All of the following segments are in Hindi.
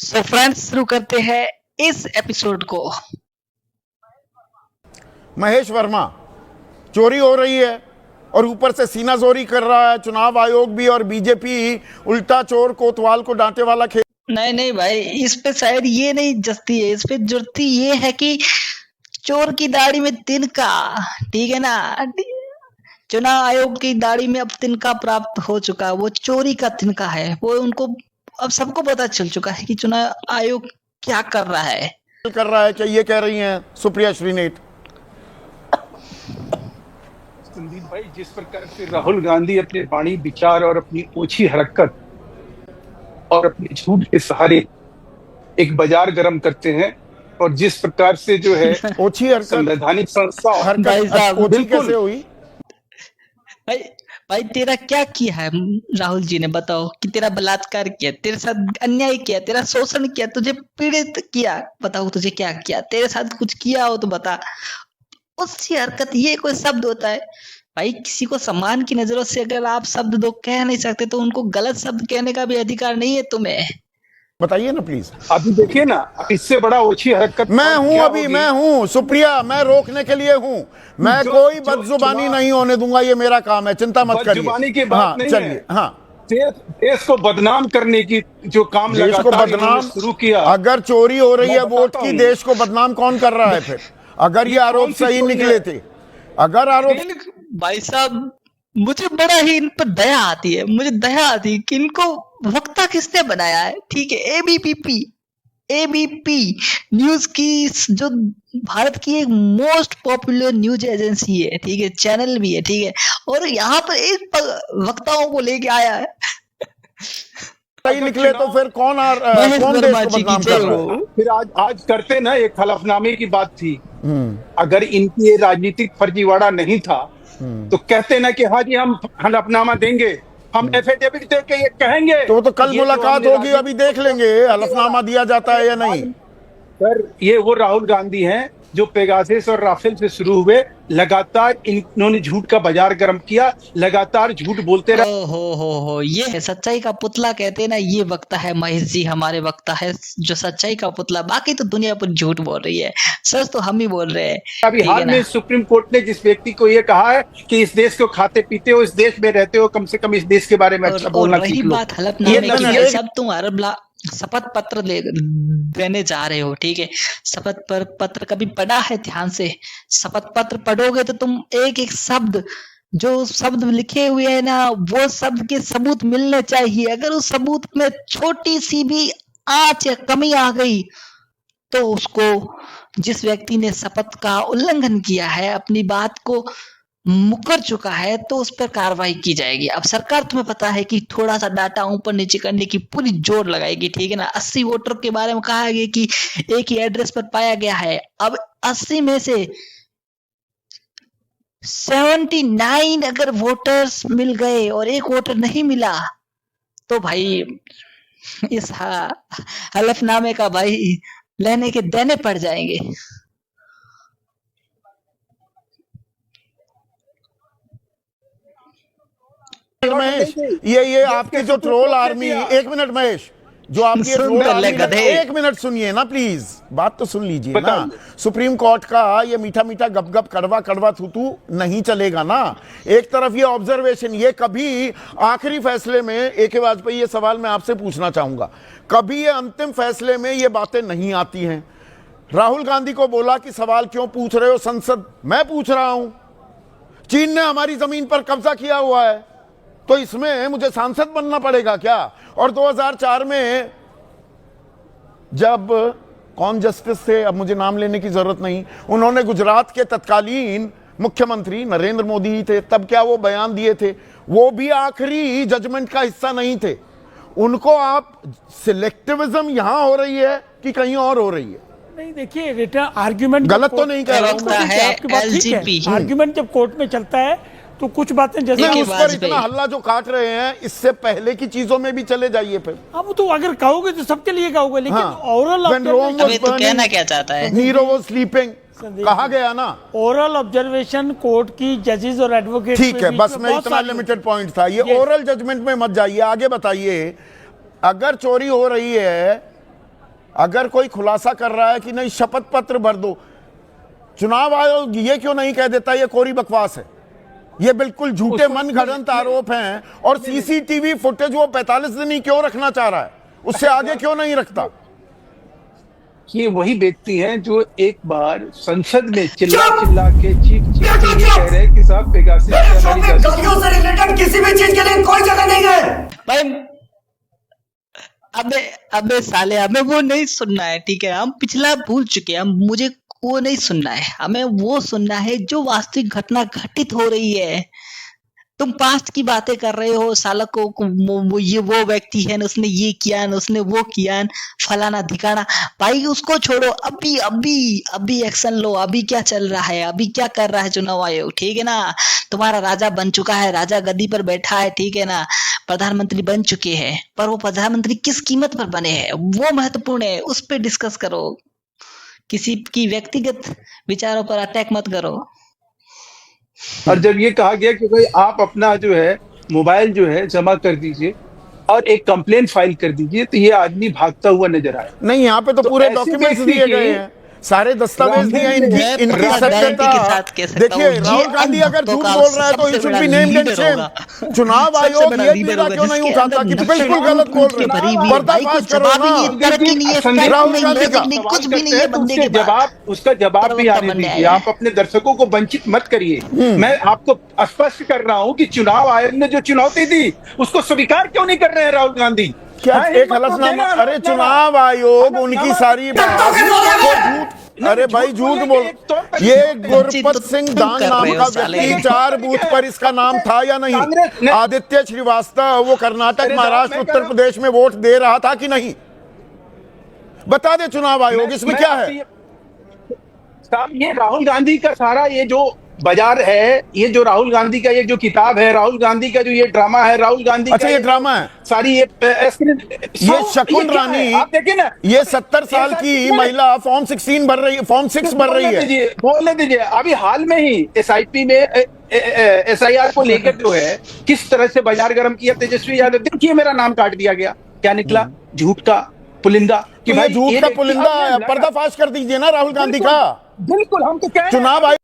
सो फ्रेंड्स शुरू करते हैं इस एपिसोड को। महेश वर्मा, चोरी हो रही है और ऊपर से सीनाजोरी कर रहा है चुनाव आयोग भी और बीजेपी उल्टा चोर कोतवाल को डांटे वाला खेल। नहीं भाई, इस पे शायद ये नहीं जस्ती है, इस पे जुड़ती ये है कि चोर की दाढ़ी में तिनका, ठीक है ना। चुनाव आयोग की दाढ़ी में अब तिनका प्राप्त हो चुका है, वो चोरी का तिनका है। वो उनको अब सबको पता चल चुका है कि चुनाव आयोग क्या कर रहा है। क्या ये कह रही हैं सुप्रिया श्रीनेत। संदीप भाई, जिस प्रकार से राहुल गांधी अपने वाणी विचार और अपनी ओछी हरकत और अपने झूठ के सहारे एक बाजार गर्म करते हैं, और जिस प्रकार से जो है ओछी हरकत, संवैधानिक संस्था ओछी कैसे हुई भाई तेरा क्या किया है राहुल जी ने, बताओ कि तेरा बलात्कार किया, तेरे साथ अन्याय किया, तेरा शोषण किया, तुझे पीड़ित किया, बताओ तुझे क्या किया, तेरे साथ कुछ किया हो तो बता। उसकी हरकत ये कोई शब्द होता है भाई? किसी को सम्मान की नजरों से अगर आप शब्द दो कह नहीं सकते तो उनको गलत शब्द कहने का भी अधिकार नहीं है तुम्हें। बताइए ना प्लीज। अभी देखिए ना, इससे बड़ा ओछी हरकत मैं हूं, अभी मैं हूं सुप्रिया, मैं रोकने के लिए हूं। मैं कोई बदजुबानी नहीं होने दूंगा, ये मेरा काम है, चिंता मत करिए। बदजुबानी की बात नहीं चलिए। है। हाँ, देश को बदनाम करने की जो काम लगातार शुरू किया। अगर चोरी हो रही है वोट की, देश को बदनाम कौन कर रहा है फिर? अगर ये आरोप सही निकले थे, अगर आरोप। भाई साहब, मुझे बड़ा ही इन पर दया आती है, मुझे दया आती है कि इनको वक्ता किसने बनाया है। ठीक है, एबीपी न्यूज की, जो भारत की एक मोस्ट पॉपुलर न्यूज एजेंसी है, ठीक है, चैनल भी है, ठीक है, और यहाँ पर एक वक्ताओं को लेके आया है। सही निकले तो फिर कौन देश को बदनाम कर रहा है? फिर आज करते ना, एक हलफनामे की बात थी। अगर इनकी ये राजनीतिक फर्जीवाड़ा नहीं था तो कहते ना कि हाँ जी हम हलफनामा देंगे, हम एफिडेविट दे के ये कहेंगे। तो कल मुलाकात होगी, अभी देख लेंगे हलफनामा दिया जाता है या नहीं। सर, ये वो राहुल गांधी हैं जो पेगासस और राफेल से शुरू हुए, लगातार इन्होंने झूठ का बाजार गर्म किया, लगातार झूठ बोलते रहे। हो ये सच्चाई का पुतला कहते हैं ना, ये वक्ता है महेश जी, हमारे वक्ता है जो सच्चाई का पुतला। बाकी तो दुनिया पर झूठ बोल रही है, सच तो हम ही बोल रहे हैं। अभी हाल में सुप्रीम कोर्ट ने जिस व्यक्ति को ये कहा है कि इस देश को खाते पीते हो, इस देश में रहते हो, कम से कम इस देश के बारे में अच्छा बोलना सीख लो। बात हलफनामे की, सब तुम शपथ पत्र देने जा रहे हो, ठीक है, शपथ पत्र कभी पढ़ा है ध्यान से? शपथ पत्र पढ़ोगे तो तुम एक एक शब्द, जो शब्द लिखे हुए है ना, वो शब्द के सबूत मिलने चाहिए। अगर उस सबूत में छोटी सी भी आंच या कमी आ गई तो उसको, जिस व्यक्ति ने शपथ का उल्लंघन किया है, अपनी बात को मुकर चुका है, तो उस पर कार्रवाई की जाएगी। अब सरकार, तुम्हें पता है कि थोड़ा सा डाटा ऊपर नीचे करने की पूरी जोर लगाएगी, ठीक है ना। 80 वोटर के बारे में कहा गया कि एक ही एड्रेस पर पाया गया है। अब 80 में से 79 अगर वोटर्स मिल गए और एक वोटर नहीं मिला तो भाई इस हलफनामे का भाई लेने के देने पड़ जाएंगे। महेश, ये आपकी जो ट्रोल आर्मी, एक मिनट महेश, जो आपकी ट्रोल आर्मी, एक मिनट सुनिए ना प्लीज, बात तो सुन लीजिए ना। सुप्रीम कोर्ट का ये मीठा मीठा गप गप कड़वा कड़वा थूथू नहीं चलेगा ना। एक तरफ ये ऑब्जर्वेशन, ये कभी आखिरी फैसले में, AK वाजपेयी, ये सवाल मैं आपसे पूछना चाहूंगा, कभी ये अंतिम फैसले में ये बातें नहीं आती हैं। राहुल गांधी को बोला कि सवाल क्यों पूछ रहे हो संसद, मैं पूछ रहा हूं। चीन ने हमारी जमीन पर कब्जा किया हुआ है, तो इसमें मुझे सांसद बनना पड़ेगा क्या? और 2004 में जब कौन जस्टिस थे, अब मुझे नाम लेने की जरूरत नहीं, उन्होंने गुजरात के तत्कालीन मुख्यमंत्री नरेंद्र मोदी ही थे, तब क्या वो बयान दिए थे, वो भी आखिरी जजमेंट का हिस्सा नहीं थे। उनको आप सिलेक्टिविज्म यहां हो रही है कि कहीं और हो रही है? नहीं, देखिए, रिटर्न आर्ग्यूमेंट गलत तो नहीं कह रहा हूं, आर्ग्यूमेंट जब कोर्ट में चलता है तो कुछ बातें जैसे उस पर इतना हल्ला जो काट रहे हैं, इससे पहले की चीजों में भी चले जाइए फिर। अब तो अगर कहोगे तो सबके लिए कहोगे, लेकिन ओरल तो कहना क्या चाहता है? नीरो वाज स्लीपिंग कहा गया ना। ओरल ऑब्जर्वेशन कोर्ट की जजेस और एडवोकेट, ठीक है, बस मैं इतना लिमिटेड पॉइंट था। ये ओरल जजमेंट में मत जाइए, आगे बताइए। अगर चोरी हो रही है अगर कोई खुलासा कर रहा है कि नहीं शपथ पत्र भर दो, चुनाव आयोग ये क्यों नहीं कह देता ये कोरी बकवास है, ये बिल्कुल झूठे मनगढ़ंत आरोप हैं, और सीसीटीवी फुटेज वो 45 दिन ही क्यों रखना चाह रहा है, उससे आगे क्यों नहीं रखता? ये वही व्यक्ति हैं जो एक बार संसद में चिल्ला चिल्ला के चीख के ये कह रहे हैं कि साहब पेगासिस गलियों से रिलेटेड किसी भी चीज के लिए कोई जगह नहीं है भाई। अबे साले, हमें वो नहीं सुनना है, ठीक है? हम पिछला भूल चुके हैं, मुझे वो नहीं सुनना है, हमें वो सुनना है जो वास्तविक घटना घटित हो रही है। तुम पास्ट की बातें कर रहे हो, साला को ये वो व्यक्ति है, उसने ये किया, उसने वो किया, फलाना धिकाना। भाई उसको छोड़ो, अभी अभी अभी एक्शन लो। अभी क्या चल रहा है, अभी क्या कर रहा है चुनाव आयोग, ठीक है ना? तुम्हारा राजा बन चुका है, राजा गद्दी पर बैठा है, ठीक है ना? प्रधानमंत्री बन चुके हैं, पर वो प्रधानमंत्री किस कीमत पर बने हैं वो महत्वपूर्ण है, उस पर डिस्कस करो। किसी की व्यक्तिगत विचारों पर अटैक मत करो। और जब ये कहा गया कि भाई आप अपना जो है मोबाइल जो है जमा कर दीजिए और एक कंप्लेंट फाइल कर दीजिए, तो ये आदमी भागता हुआ नजर आया। नहीं, यहाँ पे तो पूरे डॉक्यूमेंट्स दिए गए हैं, सारे दस्तावेज दिए हैं, इनकी सत्यता। देखिए राहुल गांधी अगर झूठ बोल रहा है तो he should be named and shamed. चुनाव आयोग ये बीड़ा क्यों नहीं उठाता कि बिल्कुल गलत बोल रहे हैं? पर्दाफाश करो ना राहुल गांधी का। कुछ भी नहीं है बंदे के जवाब, उसका जवाब भी आने दीजिए। आप अपने दर्शकों को वंचित मत करिए। मैं आपको स्पष्ट कर रहा हूँ कि चुनाव आयोग ने जो चुनौती दी उसको स्वीकार क्यों नहीं कर रहे हैं राहुल गांधी? क्या एक हलफनामा? अरे चुनाव आयोग उनकी सारी बात झूठ, अरे भाई झूठ बोल। ये गुरपत सिंह दांग नाम का व्यक्ति 4 बूथ पर इसका नाम था या नहीं? आदित्य श्रीवास्तव वो कर्नाटक, महाराष्ट्र, उत्तर प्रदेश में वोट दे रहा था कि नहीं? बता दे चुनाव आयोग, इसमें क्या है? ये राहुल गांधी का सारा ये जो बाजार है, ये जो राहुल गांधी का ये जो किताब है, राहुल गांधी का जो ये ड्रामा है, राहुल गांधी अच्छा ये ड्रामा है, सारी ये शकुन रानी, आप देखिए ना, ये 70 साल की महिला फॉर्म 16 भर रही है, फॉर्म 6 भर रही है। बोलने दीजिए। अभी हाल में ही SIP में SIR को लेकर जो है किस तरह से बाजार गर्म किया तेजस्वी यादव। देखिए मेरा नाम काट दिया गया, क्या निकला? झूठ का पुलिंदा। कि भाई झूठ का पुलिंदा है, पर्दाफाश कर दीजिए ना राहुल गांधी का। बिल्कुल, हम तो कह रहे हैं चुनाव आयोग।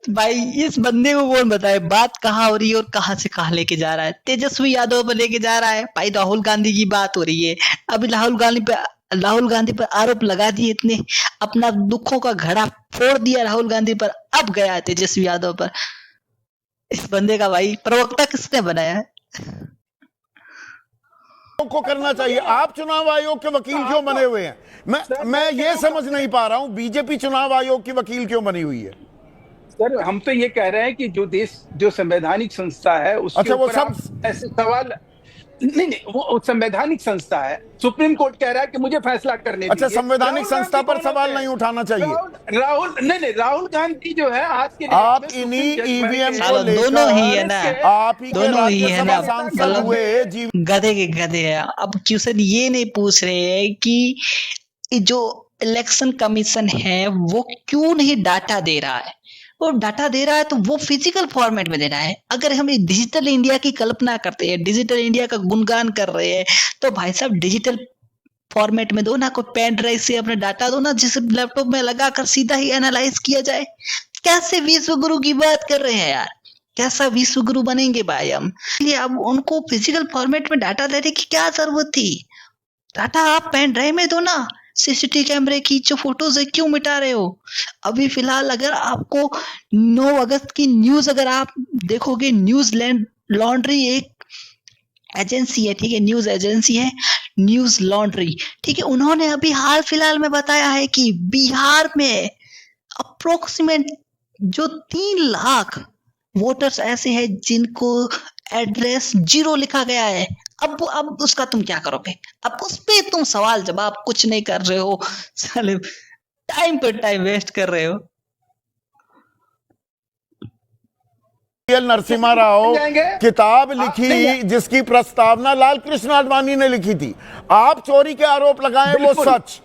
भाई इस बंदे को कौन बताए बात कहाँ हो रही है और कहाँ से कहाँ लेके जा रहा है? तेजस्वी यादव पर लेके जा रहा है। भाई राहुल गांधी की बात हो रही है, अभी राहुल गांधी पर आरोप लगा दिए, इतने अपना दुखों का घड़ा फोड़ दिया राहुल गांधी पर, अब गया तेजस्वी यादव पर। इस बंदे का भाई प्रवक्ता किसने बनाया है? को करना चाहिए। आप चुनाव आयोग के वकील क्यों बने हुए हैं? मैं ये समझ नहीं पा रहा हूं, बीजेपी चुनाव आयोग की वकील क्यों बनी हुई है? सर हम तो ये कह रहे हैं कि जो देश जो संवैधानिक संस्था है उसके ऊपर वो सब ऐसे सवाल नहीं, वो संवैधानिक संस्था है, सुप्रीम कोर्ट कह रहा है कि मुझे फैसला करने अच्छा, संवैधानिक संस्था पर सवाल नहीं उठाना चाहिए। राहुल गांधी जो है आज के आप इन्हीं ईवीएम को लेकर दोनों ही है ना, आप ही दोनों ही है ना, सांसद हुए गधे के गधे है। अब क्वेश्चन ये नहीं पूछ रहे हैं कि जो इलेक्शन कमीशन है वो क्यों नहीं डाटा दे रहा है। वो डाटा दे रहा है तो वो फिजिकल फॉर्मेट में देना है। अगर हम डिजिटल इंडिया की कल्पना करते हैं, डिजिटल इंडिया का गुणगान कर रहे हैं, तो भाई साहब डिजिटल फॉर्मेट में दो ना, कोई पेन ड्राइव से अपने डाटा दो ना, जिसे लैपटॉप में लगाकर सीधा ही एनालाइज किया जाए। कैसे विश्व गुरु की बात कर रहे हैं यार? कैसा विश्व गुरु बनेंगे भाई हम? इसलिए अब उनको फिजिकल फॉर्मेट में डाटा देने की क्या जरूरत थी? डाटा आप पेन ड्राइव में दो ना। सीसीटीवी कैमरे की जो फोटोज है क्यों मिटा रहे हो? अभी फिलहाल अगर आपको 9 अगस्त की न्यूज अगर आप देखोगे, न्यूज लॉन्ड्री एक एजेंसी है, ठीक है, न्यूज एजेंसी है न्यूज लॉन्ड्री, ठीक है, उन्होंने अभी हाल फिलहाल में बताया है कि बिहार में अप्रोक्सीमेट जो 3 लाख वोटर्स ऐसे हैं जिनको एड्रेस 0 लिखा गया है। अब उसका तुम क्या करोगे? अब उस पे तुम सवाल जवाब कुछ नहीं कर रहे हो, साले टाइम पर टाइम वेस्ट कर रहे हो। नरसिम्हा राव किताब लिखी जिसकी प्रस्तावना लाल कृष्ण आडवाणी ने लिखी थी। आप चोरी के आरोप लगाए वो सच,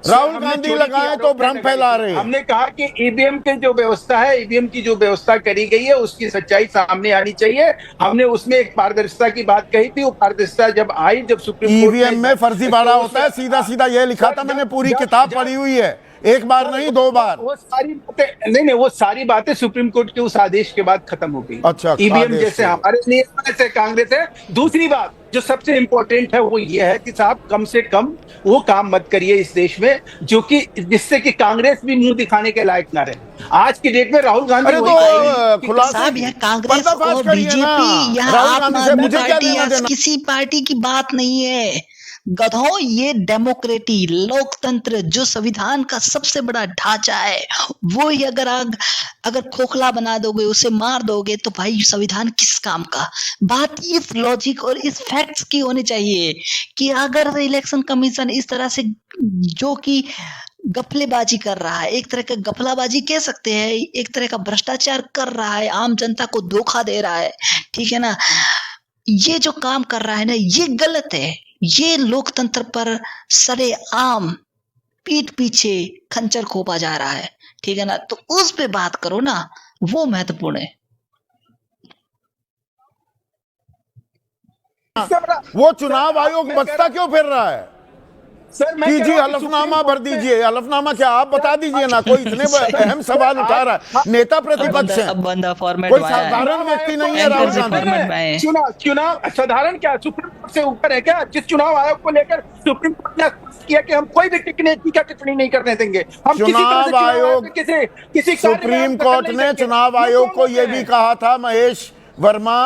राहुल हमने गांधी चोरी की लगाए आरोप तो नहीं भ्रम लगाई फैला थी। रहे हैं। हमने कहा कि ईवीएम की जो व्यवस्था है, ईवीएम की जो व्यवस्था करी गई है उसकी सच्चाई सामने आनी चाहिए। हमने उसमें एक पारदर्शिता की बात कही थी, वो पारदर्शिता जब आई, जब सुप्रीम कोर्ट ने ईवीएम में फर्जीवाड़ा तो होता है, सीधा सीधा ये लिखा था, मैंने पूरी किताब पढ़ी हुई है, एक बार नहीं 2 बार। वो सारी बातें नहीं, वो सारी बातें सुप्रीम कोर्ट के उस आदेश के बाद खत्म हो गई। अच्छा, ईवीएम आदेश जैसे के। हमारे लिए वैसे कांग्रेस है। दूसरी बात जो सबसे इंपॉर्टेंट है वो ये है कि साहब कम से कम वो काम मत करिए इस देश में जो कि जिससे कि कांग्रेस भी मुंह दिखाने के लायक ना रहे। आज की डेट में राहुल गांधी अरे वही तो करेंगे कि खुलासे साहब यह कांग्रेस पर्दाफाश और करिए ना बीजेपी, यह राहुल आम गांधी से, आदमी मुझे क्या पार्टी लेना या देना। किसी पार्टी की बात नहीं है। गधों, ये डेमोक्रेटी, लोकतंत्र जो संविधान का सबसे बड़ा ढांचा है, वो ही अगर खोखला बना दोगे, उसे मार दोगे, तो भाई संविधान किस काम का। बात इस लॉजिक और इस फैक्ट्स की होनी चाहिए कि अगर इलेक्शन कमीशन इस तरह से जो कि गफलेबाजी कर रहा है, एक तरह का गफलाबाजी कह सकते हैं, एक तरह का भ्रष्टाचार कर रहा है, आम जनता को धोखा दे रहा है, ठीक है ना, ये जो काम कर रहा है ना, ये गलत है। ये लोकतंत्र पर सरेआम पीठ पीछे खंजर खोपा जा रहा है, ठीक है ना, तो उस पे बात करो ना, वो महत्वपूर्ण है। वो चुनाव आयोग बचता क्यों फिर रहा है? सर मैं कीजिए, हलफनामा भर दीजिए। हलफनामा क्या आप बता दीजिए ना, कोई इतने अहम सवाल उठा रहा है, नेता प्रतिपक्ष है, अब बंदा फॉर्मेट कोई में आया है। साधारण व्यक्ति नहीं है एंकर राहुल से गांधी। फॉर्मेट में आए हैं। चुनाव साधारण क्या सुप्रीम कोर्ट से ऊपर है क्या? जिस चुनाव आयोग को लेकर सुप्रीम कोर्ट ने स्पष्ट किया कि हम कोई भी टीका टिप्पणी नहीं करने देंगे, हम किसी तरह से चुनाव आयोग, किसी सुप्रीम कोर्ट ने चुनाव आयोग को यह भी कहा था महेश वर्मा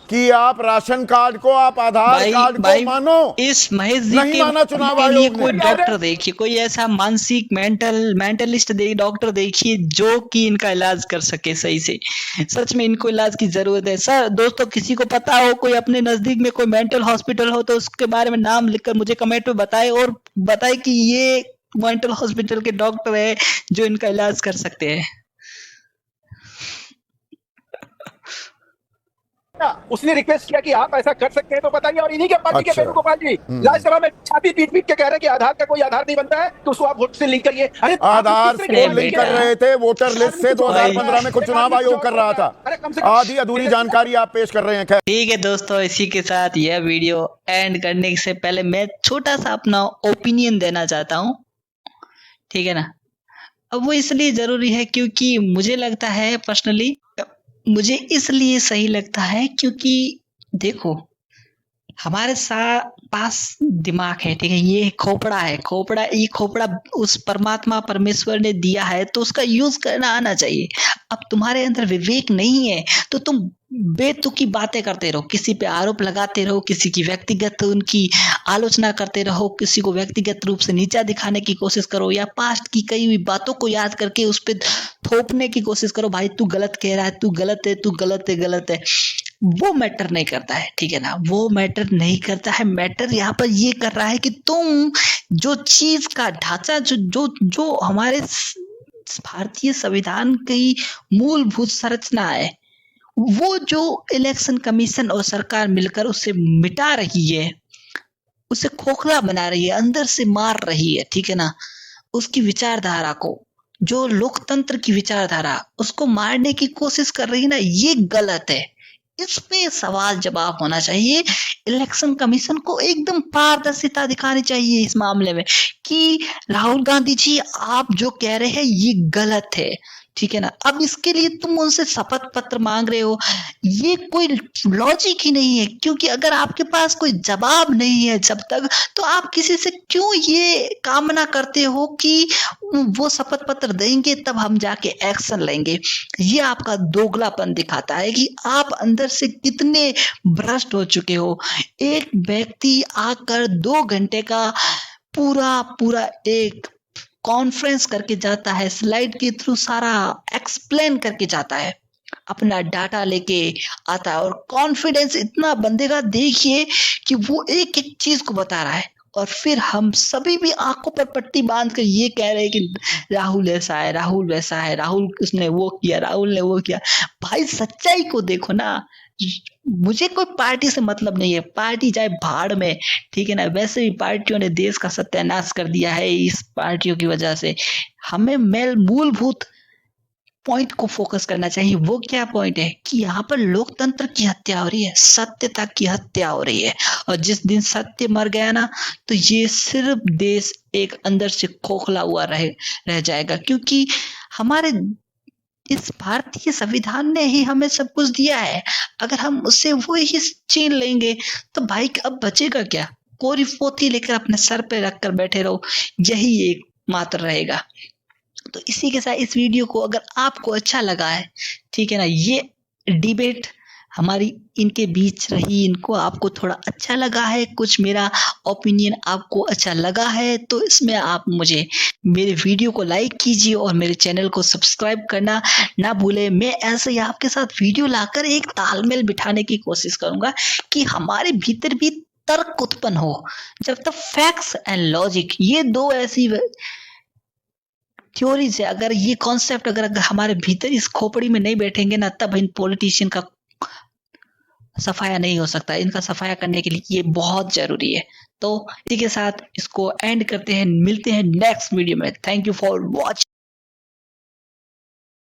कि आप राशन कार्ड को, आप आधार कार्ड को मानो। इस महेश जी नहीं माना चुनाव के लिए आयोग कोई ने। डॉक्टर देखिए, कोई ऐसा मानसिक मेंटलिस्ट डॉक्टर देखिए जो कि इनका इलाज कर सके सही से। सच में इनको इलाज की जरूरत है। सर दोस्तों, किसी को पता हो, कोई अपने नजदीक में कोई मेंटल हॉस्पिटल हो तो उसके बारे में नाम लिखकर मुझे कमेंट में बताए, और बताए कि ये मेंटल हॉस्पिटल के डॉक्टर है जो इनका इलाज कर सकते हैं। उसने रिक्वेस्ट किया कि आप ऐसा कर सकते हैं तो बताइए, और इन्हीं के पार्टी के अच्छा। वेणुगोपाल जी राज्यसभा में छाती पीट पीट के कह रहे हैं कि आधार का कोई आधार नहीं बनता है तो उसको आप वोट से लिंक करिए। अरे आधार को लिंक कर रहे थे वोटर लिस्ट से 2015 में खुद चुनाव आयोग कर रहा था। आधी अधूरी जानकारी आप पेश कर रहे हैं। ठीक है दोस्तों, इसी के साथ यह वीडियो एंड करने से पहले मैं छोटा सा अपना ओपिनियन देना चाहता हूँ, ठीक है ना। अब वो इसलिए जरूरी है क्योंकि मुझे लगता है पर्सनली, मुझे इसलिए सही लगता है क्योंकि देखो, हमारे पास दिमाग है, ठीक है, ये खोपड़ा है, ये खोपड़ा उस परमात्मा परमेश्वर ने दिया है तो उसका यूज करना आना चाहिए। अब तुम्हारे अंदर विवेक नहीं है तो तुम बेतुकी बातें करते रहो, किसी पे आरोप लगाते रहो, किसी की व्यक्तिगत उनकी आलोचना करते रहो, किसी को व्यक्तिगत रूप से नीचा दिखाने की कोशिश करो, या पास्ट की कई हुई बातों को याद करके उस पर थोपने की कोशिश करो, भाई तू गलत कह रहा है, तू गलत है, तू गलत है। वो मैटर नहीं करता है, ठीक है ना, वो मैटर नहीं करता है। मैटर यहाँ पर ये कर रहा है कि तुम जो चीज का ढांचा जो हमारे भारतीय संविधान की मूलभूत संरचना है, वो जो इलेक्शन कमीशन और सरकार मिलकर उसे मिटा रही है, उसे खोखला बना रही है, अंदर से मार रही है, ठीक है ना, उसकी विचारधारा को, जो लोकतंत्र की विचारधारा, उसको मारने की कोशिश कर रही है ना, ये गलत है। इस पे सवाल जवाब होना चाहिए। इलेक्शन कमीशन को एकदम पारदर्शिता दिखानी चाहिए इस मामले में कि राहुल गांधी जी आप जो कह रहे हैं ये गलत है, ठीक है ना। अब इसके लिए तुम उनसे शपथ पत्र मांग रहे हो, ये कोई लॉजिक ही नहीं है, क्योंकि अगर आपके पास कोई जवाब नहीं है जब तक, तो आप किसी से क्यों ये कामना करते हो कि वो शपथ पत्र देंगे तब हम जाके एक्शन लेंगे। ये आपका दोगलापन दिखाता है कि आप अंदर से कितने भ्रष्ट हो चुके हो। एक व्यक्ति आकर 2 घंटे का पूरा एक कॉन्फ्रेंस करके जाता है, स्लाइड के थ्रू सारा एक्सप्लेन करके जाता है, अपना डाटा लेके आता है, और कॉन्फिडेंस इतना बंदे का देखिए कि वो एक एक चीज को बता रहा है, और फिर हम सभी भी आंखों पर पट्टी बांध कर ये कह रहे हैं कि राहुल ऐसा है, राहुल वैसा है, राहुल उसने वो किया, राहुल ने वो किया। भाई सच्चाई को देखो ना, मुझे कोई पार्टी से मतलब नहीं है, पार्टी जाए भाड़ में, ठीक है ना। वैसे भी पार्टियों ने देश का सत्यानाश कर दिया है इस पार्टियों की वजह से। हमें मूलभूत पॉइंट को फोकस करना चाहिए। वो क्या पॉइंट है कि यहाँ पर लोकतंत्र की हत्या हो रही है, सत्यता की हत्या हो रही है, और जिस दिन सत्य मर गया ना, तो ये सिर्फ देश एक अंदर से खोखला हुआ रह जाएगा, क्योंकि हमारे इस भारतीय संविधान ने ही हमें सब कुछ दिया है। अगर हम उससे वो ही छीन लेंगे तो भाई अब बचेगा क्या? कोरी पोथी लेकर अपने सर पे रखकर बैठे रहो, यही एक मात्र रहेगा। तो इसी के साथ इस वीडियो को अगर आपको अच्छा लगा है, ठीक है ना, ये डिबेट हमारी इनके बीच रही, इनको आपको थोड़ा अच्छा लगा है, कुछ मेरा ओपिनियन आपको अच्छा लगा है, तो इसमें आप मुझे मेरे वीडियो को लाइक कीजिए और मेरे चैनल को सब्सक्राइब करना ना भूले। मैं ऐसे ही आपके साथ वीडियो लाकर एक तालमेल बिठाने की कोशिश करूंगा कि हमारे भीतर भी तर्क उत्पन्न हो। जब तक फैक्ट्स एंड लॉजिक, ये दो ऐसी थ्योरीज है, अगर ये कॉन्सेप्ट अगर हमारे भीतर इस खोपड़ी में नहीं बैठेंगे ना, तब इन पॉलिटिशियन का सफाया नहीं हो सकता। इनका सफाया करने के लिए ये बहुत जरूरी है। तो इसी के साथ इसको एंड करते हैं, मिलते हैं नेक्स्ट वीडियो में। Thank you for watching.